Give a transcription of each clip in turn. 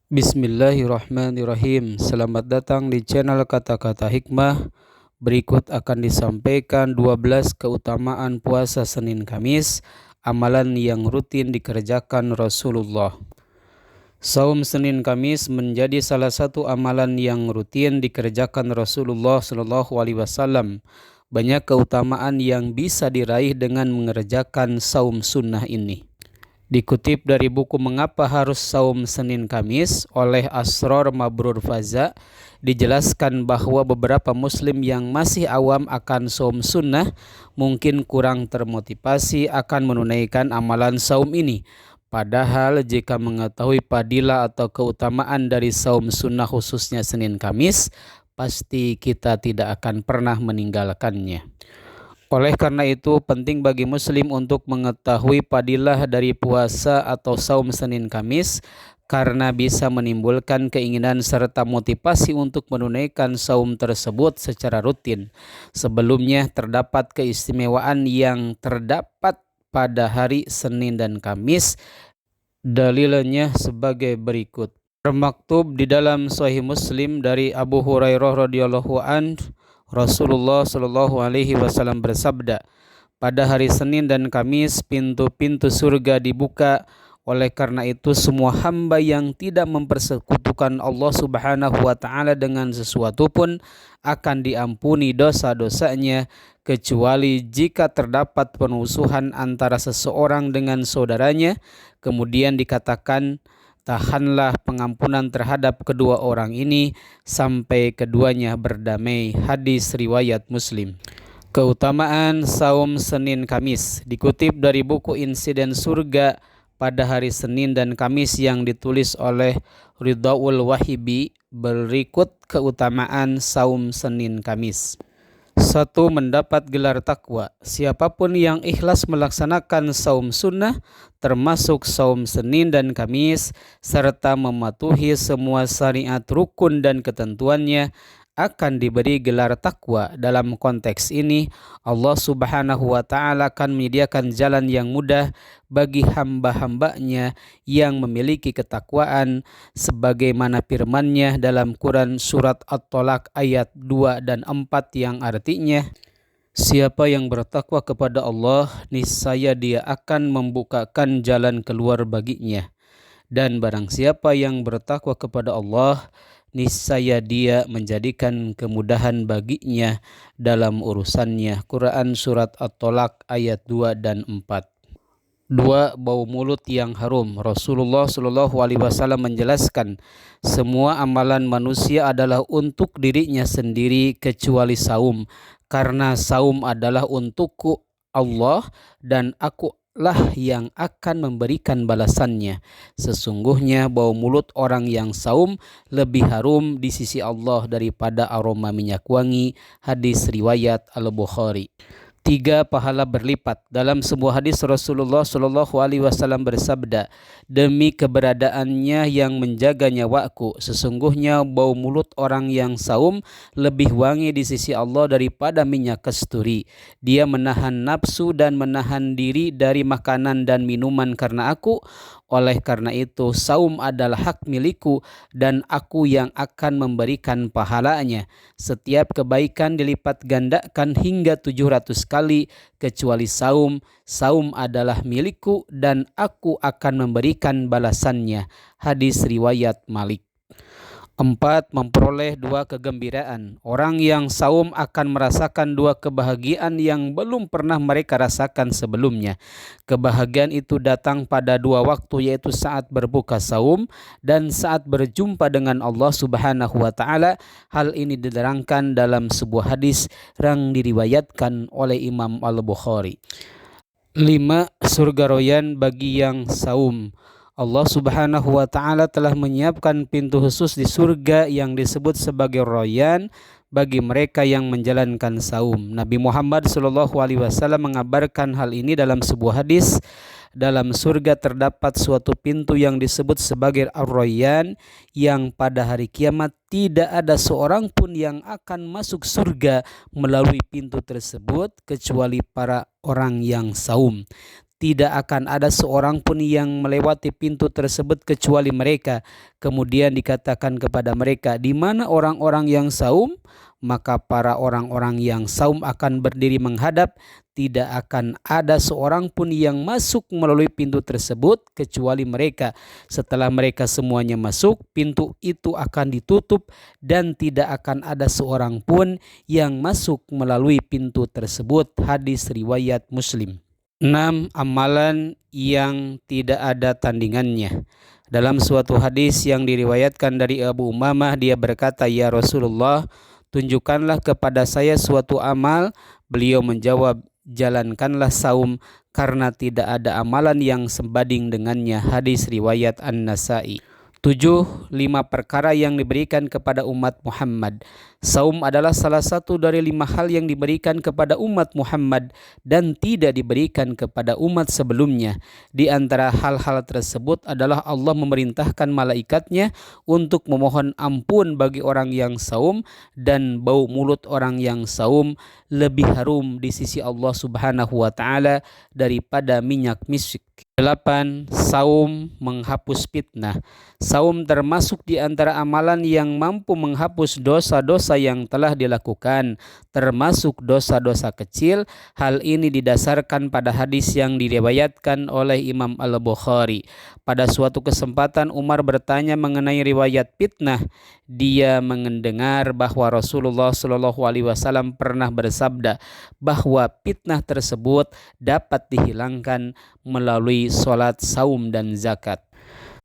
Bismillahirrahmanirrahim. Selamat datang di channel Kata-Kata Hikmah. Berikut akan disampaikan 12 keutamaan puasa Senin Kamis, amalan yang rutin dikerjakan Rasulullah. Saum Senin Kamis menjadi salah satu amalan yang rutin dikerjakan Rasulullah Shallallahu Alaihi Wasallam. Banyak keutamaan yang bisa diraih dengan mengerjakan saum sunnah ini. Dikutip dari buku Mengapa Harus Saum Senin Kamis oleh Asror Mabrur Faza, dijelaskan bahwa beberapa muslim yang masih awam akan saum sunnah mungkin kurang termotivasi akan menunaikan amalan saum ini. Padahal jika mengetahui fadilah atau keutamaan dari saum sunnah khususnya Senin Kamis, pasti kita tidak akan pernah meninggalkannya. Oleh karena itu, penting bagi muslim untuk mengetahui fadilah dari puasa atau saum Senin Kamis karena bisa menimbulkan keinginan serta motivasi untuk menunaikan saum tersebut secara rutin. Sebelumnya terdapat keistimewaan yang terdapat pada hari Senin dan Kamis. Dalilnya sebagai berikut. Termaktub di dalam Sahih Muslim dari Abu Hurairah radhiyallahu anhu, Rasulullah Shallallahu Alaihi Wasallam bersabda, pada hari Senin dan Kamis pintu-pintu surga dibuka. Oleh karena itu semua hamba yang tidak mempersekutukan Allah Subhanahu wa Ta'ala dengan sesuatu pun akan diampuni dosa-dosanya, kecuali jika terdapat pemusuhan antara seseorang dengan saudaranya. Kemudian dikatakan, tahanlah pengampunan terhadap kedua orang ini sampai keduanya berdamai. Hadis riwayat Muslim. Keutamaan saum Senin Kamis dikutip dari buku Insiden Surga pada hari Senin dan Kamis yang ditulis oleh Ridhaul Wahibi. Berikut keutamaan saum Senin Kamis. 1. Mendapat gelar takwa. Siapapun yang ikhlas melaksanakan saum sunnah, termasuk saum Senin dan Kamis, serta mematuhi semua syariat rukun dan ketentuannya, akan diberi gelar takwa. Dalam konteks ini, Allah Subhanahu wa Ta'ala akan menyediakan jalan yang mudah bagi hamba-hambanya yang memiliki ketakwaan, sebagaimana firman-Nya dalam Quran surat At-Tolak ayat 2 dan 4 yang artinya, siapa yang bertakwa kepada Allah, niscaya Dia akan membukakan jalan keluar baginya. Dan barang siapa yang bertakwa kepada Allah, niscaya Dia menjadikan kemudahan baginya dalam urusannya. Quran surat At-Tolak ayat 2 dan 4. 2. Bau mulut yang harum. Rasulullah Shallallahu Alaihi Wasallam menjelaskan, semua amalan manusia adalah untuk dirinya sendiri kecuali saum, karena saum adalah untukku Allah dan aku lah yang akan memberikan balasannya. Sesungguhnya bau mulut orang yang saum lebih harum di sisi Allah daripada aroma minyak wangi. Hadis riwayat Al-Bukhari. 3. Pahala berlipat. Dalam sebuah hadis Rasulullah Shallallahu Alaihi Wasallam bersabda, demi keberadaannya yang menjaga nyawaku, sesungguhnya bau mulut orang yang saum lebih wangi di sisi Allah daripada minyak kasturi. Dia menahan nafsu dan menahan diri dari makanan dan minuman karena aku. Oleh karena itu saum adalah hak milikku dan aku yang akan memberikan pahalanya. Setiap kebaikan dilipat gandakan hingga 700 kali kecuali saum. Saum adalah milikku dan aku akan memberikan balasannya. Hadis riwayat Malik. 4. Memperoleh 2 kegembiraan. Orang yang saum akan merasakan 2 kebahagiaan yang belum pernah mereka rasakan sebelumnya. Kebahagiaan itu datang pada 2 waktu, yaitu saat berbuka saum dan saat berjumpa dengan Allah Subhanahu wa Ta'ala. Hal ini diterangkan dalam sebuah hadis yang diriwayatkan oleh Imam Al-Bukhari. 5. Surga royan bagi yang saum. Allah Subhanahu wa Ta'ala telah menyiapkan pintu khusus di surga yang disebut sebagai royan bagi mereka yang menjalankan saum. Nabi Muhammad Shallallahu Alaihi Wasallam mengabarkan hal ini dalam sebuah hadis. Dalam surga terdapat suatu pintu yang disebut sebagai Ar-Rayyan, yang pada hari kiamat tidak ada seorang pun yang akan masuk surga melalui pintu tersebut kecuali para orang yang saum. tidak akan ada seorang pun yang melewati pintu tersebut kecuali mereka. Kemudian dikatakan kepada mereka, di mana orang-orang yang saum? Maka para orang-orang yang saum akan berdiri menghadap, tidak akan ada seorang pun yang masuk melalui pintu tersebut kecuali mereka. Setelah mereka semuanya masuk, pintu itu akan ditutup dan tidak akan ada seorang pun yang masuk melalui pintu tersebut. Hadis riwayat Muslim. 6. Amalan yang tidak ada tandingannya. Dalam suatu hadis yang diriwayatkan dari Abu Umamah, dia berkata, "Ya Rasulullah, tunjukkanlah kepada saya suatu amal." Beliau menjawab, "Jalankanlah saum, karena tidak ada amalan yang sebanding dengannya." Hadis riwayat An-Nasa'i. 7. 5 perkara yang diberikan kepada umat Muhammad. Saum adalah salah satu dari 5 hal yang diberikan kepada umat Muhammad dan tidak diberikan kepada umat sebelumnya. Di antara hal-hal tersebut adalah Allah memerintahkan malaikatnya untuk memohon ampun bagi orang yang saum, dan bau mulut orang yang saum lebih harum di sisi Allah Subhanahu wa Ta'ala daripada minyak misik. 8. Saum menghapus fitnah. Saum termasuk di antara amalan yang mampu menghapus dosa-dosa yang telah dilakukan, termasuk dosa-dosa kecil. Hal ini didasarkan pada hadis yang diriwayatkan oleh Imam Al-Bukhari. Pada suatu kesempatan Umar bertanya mengenai riwayat fitnah. Dia mendengar bahwa Rasulullah SAW pernah bersabda bahwa fitnah tersebut dapat dihilangkan melalui sholat, saum, dan zakat.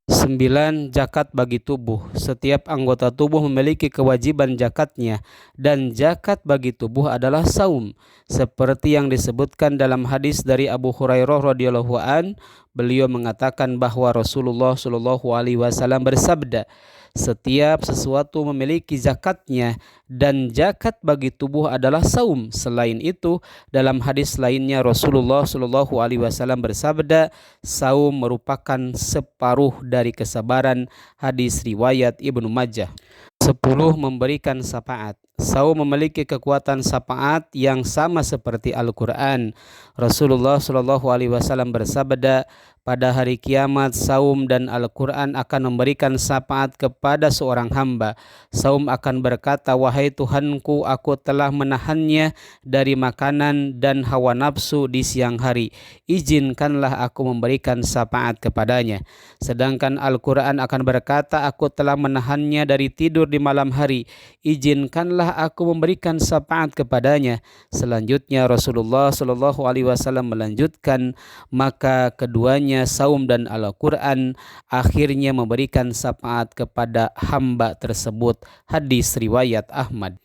9. Zakat bagi tubuh. Setiap anggota tubuh memiliki kewajiban zakatnya, dan zakat bagi tubuh adalah saum. Seperti yang disebutkan dalam hadis dari Abu Hurairah radhiyallahu an, beliau mengatakan bahwa Rasulullah SAW bersabda, setiap sesuatu memiliki zakatnya, dan zakat bagi tubuh adalah saum. Selain itu, dalam hadis lainnya Rasulullah SAW bersabda, saum merupakan separuh dari kesabaran. Hadis riwayat Ibnu Majah. 10. Memberikan syafaat. Saum memiliki kekuatan syafaat yang sama seperti Al-Quran. Rasulullah SAW bersabda, pada hari kiamat saum dan Al-Quran akan memberikan syafaat kepada seorang hamba. Saum akan berkata, wahai Tuhanku, aku telah menahannya dari makanan dan hawa nafsu di siang hari. Izinkanlah aku memberikan syafaat kepadanya. Sedangkan Al-Quran akan berkata, aku telah menahannya dari tidur di malam hari. Izinkanlah aku memberikan syafaat kepadanya. Selanjutnya Rasulullah SAW melanjutkan, maka keduanya saum dan Al-Quran akhirnya memberikan syafaat kepada hamba tersebut. Hadis riwayat Ahmad.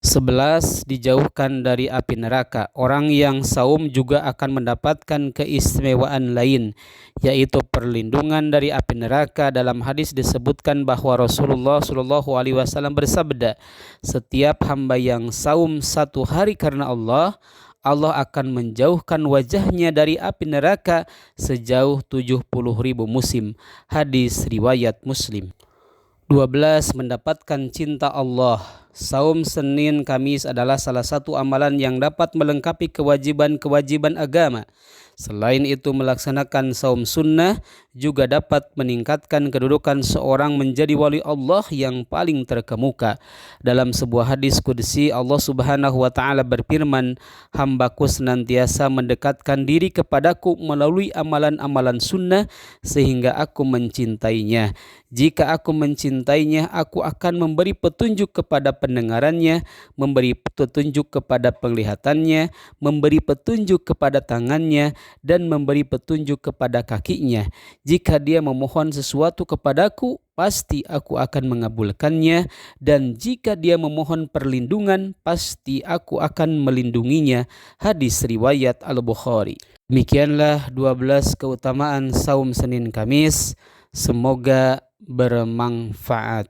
11. Dijauhkan dari api neraka. Orang yang saum juga akan mendapatkan keistimewaan lain, yaitu perlindungan dari api neraka. Dalam hadis disebutkan bahwa Rasulullah SAW bersabda, setiap hamba yang saum 1 hari karena Allah akan menjauhkan wajahnya dari api neraka sejauh 70.000 musim. Hadis riwayat Muslim. 12. Mendapatkan cinta Allah. Saum Senin Kamis adalah salah satu amalan yang dapat melengkapi kewajiban-kewajiban agama. Selain itu, melaksanakan saum sunnah juga dapat meningkatkan kedudukan seorang menjadi wali Allah yang paling terkemuka. Dalam sebuah hadis qudsi, Allah Subhanahu wa Ta'ala berfirman, hambaku senantiasa mendekatkan diri kepadaku melalui amalan-amalan sunnah sehingga aku mencintainya. Jika aku mencintainya, aku akan memberi petunjuk kepada pendengarannya, memberi petunjuk kepada penglihatannya, memberi petunjuk kepada tangannya, dan memberi petunjuk kepada kakinya. Jika dia memohon sesuatu kepadaku, pasti aku akan mengabulkannya, dan jika dia memohon perlindungan, pasti aku akan melindunginya. Hadis riwayat Al-Bukhari. Demikianlah 12 keutamaan saum Senin Kamis. Semoga bermanfaat.